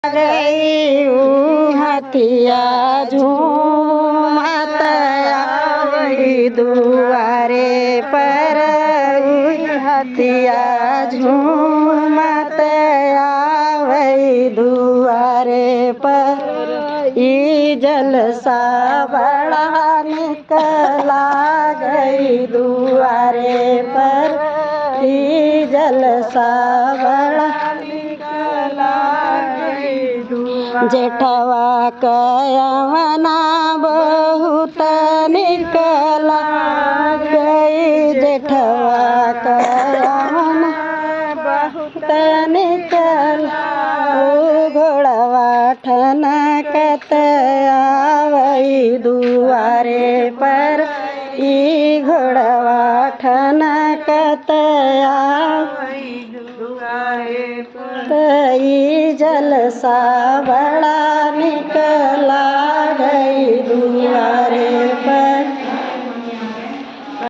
गई हथिया झूमत आई दुआरे पर हथिया झूमत आई दुआरे पर ई जलसा बड़ा निकला गई दुआरे पर ई जलसा बड़ा जेठवा कयवना बहुत निकला गई जेठवा कयवना बहुत निकला घोड़वा ठनकत आवई दुआरे पर ई घोड़वा ठनकत आवई दुआरे पर ई जलसा बड़ा